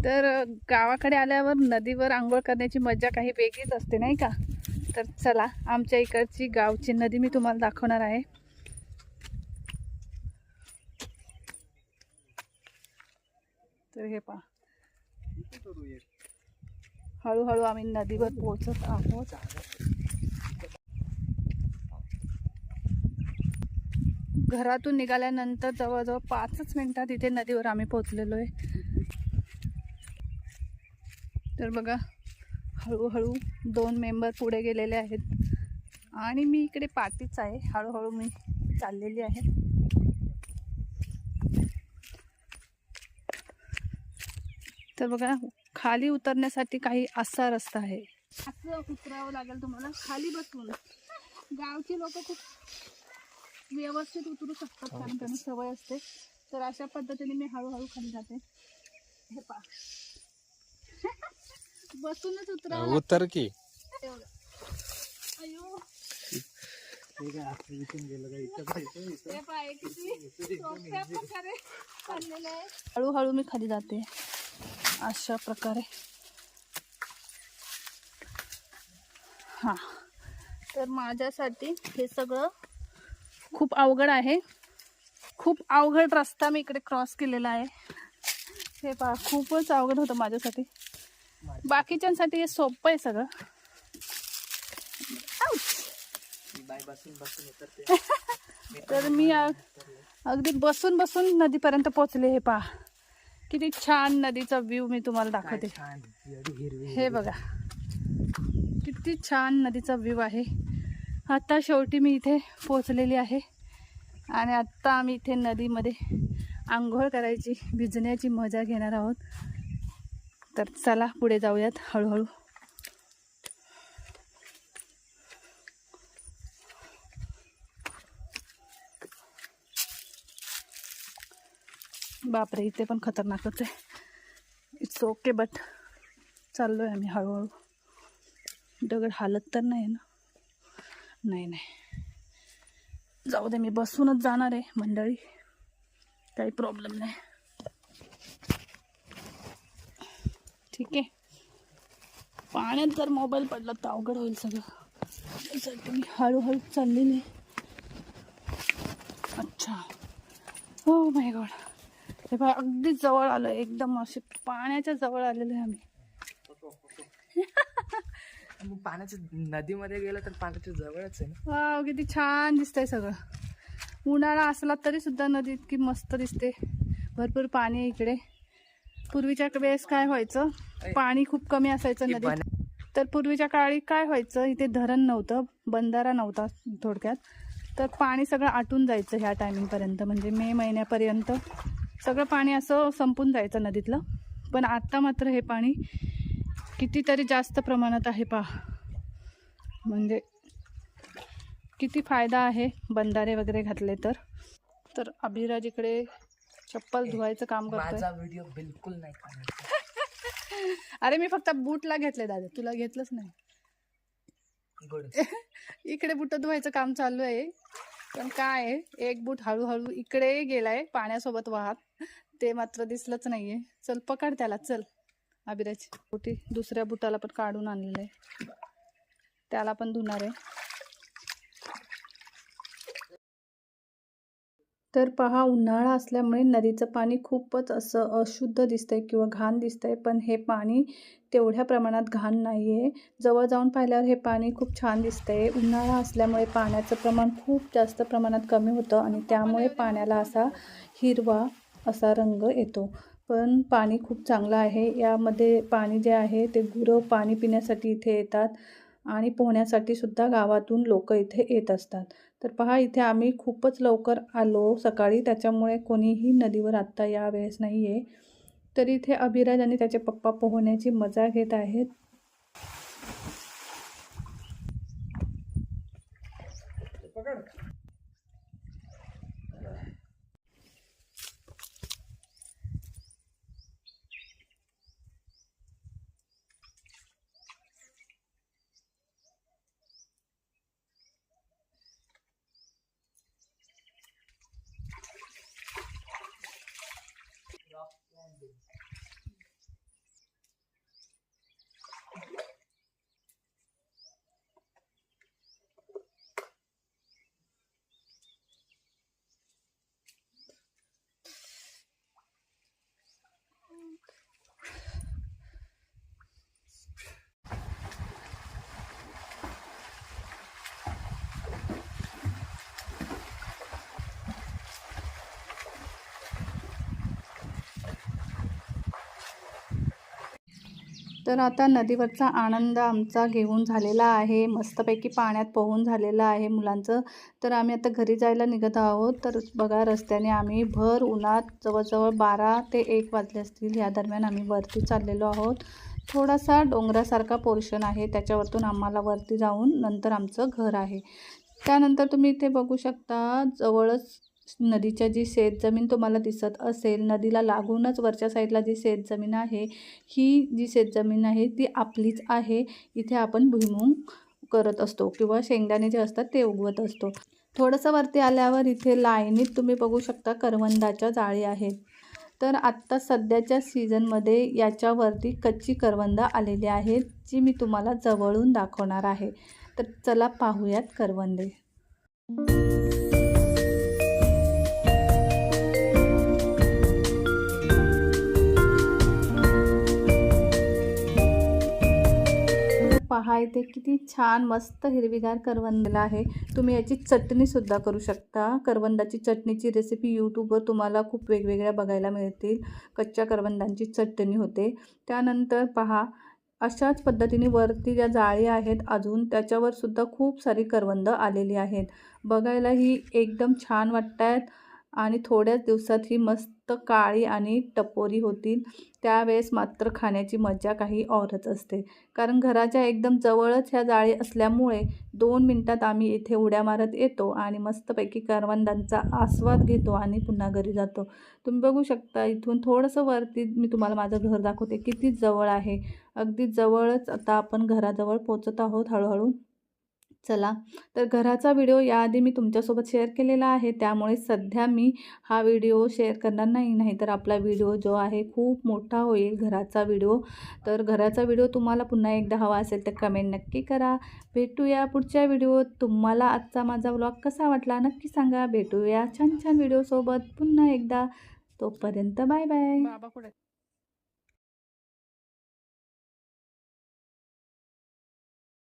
तर गावाकडे आल्यावर नदीवर आंघोळ करण्याची मजा काही वेगळीच असते नाही का. तर चला आमच्या इकडची गावची नदी मी तुम्हाला दाखवणार आहे. तर हे पहा, हळूहळू आम्ही नदीवर पोहोचत आहोत. घरातून निघाल्यानंतर जवळजवळ 5 मिनिटात इथे नदीवर आम्ही पोहोचलेलो आहे. तर बघा, हळूहळू 2 मेंबर पुढे गेलेले आहेत आणि मी इकडे पाठीच आहे. हळूहळू मी चाललेली आहे. तर बघा, खाली उतरण्यासाठी काही असा रस्ता आहे. असं उतरावं लागेल तुम्हाला खाली बसून. गावची लोक खूप व्यवस्थित उतरू शकतात कारण त्यांना सवय असते. तर अशा पद्धतीने मी हळूहळू खाली जाते. हे पहा, बसूनच उतरावं उतर की. अयो, हळूहळू मी खाली जाते अशा प्रकारे. हा, तर माझ्यासाठी हे सगळं खूप अवघड आहे. खूप अवघड रस्ता मी इकडे क्रॉस केलेला आहे. हे पहा, खूपच अवघड होतं माझ्यासाठी. बाकीच्यांसाठी हे सोपं आहे सगळं. तर मी अगदी बसून बसून नदीपर्यंत पोहोचले. हे पहा, किती छान नदीचा व्ह्यू मी तुम्हाला दाखवते. हे बघा, किती छान नदीचा व्ह्यू आहे. आता शेवटी मी इथे पोहोचलेली आहे आणि आत्ता आम्ही इथे नदीमध्ये आंघोळ करायची, भिजण्याची मजा घेणार आहोत. तर चला पुढे जाऊयात हळूहळू. बापरे, इथे पण खतरनाकच आहे. इट्स ओके, बट चाललो आहे आम्ही हळूहळू. दगड हालत तर नाही ना? नाही, जाऊ दे, मी बसूनच जाणार आहे मंडळी, काही प्रॉब्लेम नाही. ठीक आहे. पाण्यात जर मोबाईल पडला तर अवघड होईल सगळं. त्यासाठी मी हळूहळू चाललेली. अच्छा, हो माय गॉड, हे बघा, अगदी जवळ आलं, एकदम असे पाण्याच्या जवळ आलेलं आहे आम्ही. पाण्याच्या नदीमध्ये गेलं तर पाण्याच्या जवळच आहे ना. वाव, किती छान दिसतंय सगळं. उन्हाळा असला तरी सुद्धा नदी इतकी मस्त दिसते. भरपूर पाणी आहे इकडे. पूर्वीच्या वेळेस काय व्हायचं, पाणी खूप कमी असायचं नदीत. तर पूर्वीच्या काळी काय व्हायचं, इथे धरण नव्हतं, बंधारा नव्हता थोडक्यात. तर पाणी सगळं आटून जायचं ह्या टायमिंगपर्यंत, म्हणजे मे महिन्यापर्यंत सगळं पाणी असं संपून जायचं नदीतलं. पण आता मात्र हे पाणी कितीतरी जास्त प्रमाणात आहे. पहा, म्हणजे किती फायदा आहे बंधारे वगैरे घातले तर अभिराज इकडे चप्पल धुवायचं काम करतोय. माझा व्हिडिओ बिलकुल नाही काढायचा. अरे मी फक्त बूटला घेतले दादा, तुला घेतलंच नाही. इकडे बूट धुवायचं काम चालू आहे. पण काय आहे, एक बूट हळूहळू इकडे गेलाय पाण्यासोबत वाहत, ते मात्र दिसलंच नाहीये. चल पकड त्याला, चल अभिराज. दुसऱ्या बुटाला पण काढून आणलेलं आहे, त्याला पण धुणार आहे. तर पहा, उन्हाळा असल्यामुळे नदीचं पाणी खूपच असं अशुद्ध दिसतंय किंवा घाण दिसतंय. पण हे पाणी तेवढ्या प्रमाणात घाण नाही आहे. जवळ जाऊन पाहिल्यावर हे पाणी खूप छान दिसतंय. उन्हाळा असल्यामुळे पाण्याचं प्रमाण खूप जास्त प्रमाणात कमी होतं आणि त्यामुळे पाण्याला असा हिरवा असा रंग येतो. पण पाणी खूप चांगलं आहे. यामध्ये पाणी जे आहे ते गुरं पाणी पिण्यासाठी इथे येतात आणि पोहण्यासाठी सुद्धा गावातून लोक इथे येत असतात. तर पहा, इथे आम्ही खूपच लवकर आलो सकाळी, त्याच्यामुळे कोणीही नदीवर आत्ता यावेळेस नाही आहे. तर इथे अभिराज आणि त्याचे पप्पा पोहण्याची मजा घेत आहेत. तर आता नदीवरचा आनंद आमचा घेऊन झालेला आहे. मस्तपैकी पाण्यात पोहून झालेलं आहे मुलांचं. तर आम्ही आता घरी जायला निघत आहोत. तर बघा रस्त्याने आम्ही भर उन्हात जवळजवळ 12 ते 1 वाजले असतील. या दरम्यान आम्ही वरती चाललेलो आहोत. थोडासा डोंगरासारखा पोर्शन आहे. त्याच्यावरतून आम्हाला वरती जाऊन नंतर आमचं घर आहे. त्यानंतर तुम्ही इथे बघू शकता जवळच नदीच्या जी शेतजमीन तुम्हाला दिसत असेल, नदीला लागूनच वरच्या साईडला जी शेतजमीन आहे, ही जी शेतजमीन आहे ती आपलीच आहे. इथे आपण भुईमूग करत असतो किंवा शेंगदाणे जे असतात ते उगवत असतो. थोडंसं वरती आल्यावर इथे लाईनीत तुम्ही बघू शकता करवंदाच्या जाळी आहेत. तर आत्ता सध्याच्या सीझनमध्ये याच्यावरती कच्ची करवंद आलेली आहेत, जी मी तुम्हाला जवळून दाखवणार आहे. तर चला पाहूयात करवंदे. पहा इथे किती छान मस्त हिरवीगार करवंदला आहे. तुम्ही याची चटणीसुद्धा करू शकता. करवंदाची चटणीची रेसिपी यूट्यूबवर तुम्हाला खूप वेगवेगळ्या बघायला मिळतील. कच्च्या करवंदांची चटणी होते. त्यानंतर पहा अशाच पद्धतीने वरती ज्या जाळी आहेत अजून त्याच्यावर सुद्धा खूप सारी करवंदं आलेली आहेत. बघायला ही एकदम छान वाटत आहेत आणि थोड्याच दिवसात ही मस्त काळी आणि टपोरी होतील. त्यावेळेस मात्र खाण्याची मजा काही औरच असते. कारण घराच्या एकदम जवळच ह्या जाळी असल्यामुळे 2 मिनिटात आम्ही इथे उड्या मारत येतो आणि मस्तपैकी करवंदांचा आस्वाद घेतो आणि पुन्हा घरी जातो. तुम्ही बघू शकता इथून थोडंसं वरती मी तुम्हाला माझं घर दाखवते. किती जवळ आहे. अगदी जवळच आता आपण घराजवळ पोहोचत आहोत हळूहळू. चला, तर घराचा व्हिडिओ याआधी मी तुमच्यासोबत शेअर केलेला आहे. त्यामुळे सध्या मी हा व्हिडिओ शेअर करणार नाही. नाहीतर आपला व्हिडिओ जो आहे खूप मोठा होईल घराचा व्हिडिओ. तर घराचा व्हिडिओ तुम्हाला पुन्हा एकदा हवा असेल तर कमेंट नक्की करा. भेटूया पुढच्या व्हिडिओत. तुम्हाला आजचा माझा व्लॉग कसा वाटला नक्की सांगा. भेटूया छान छान व्हिडिओसोबत पुन्हा एकदा. तोपर्यंत बाय बाय. बाबा कुठे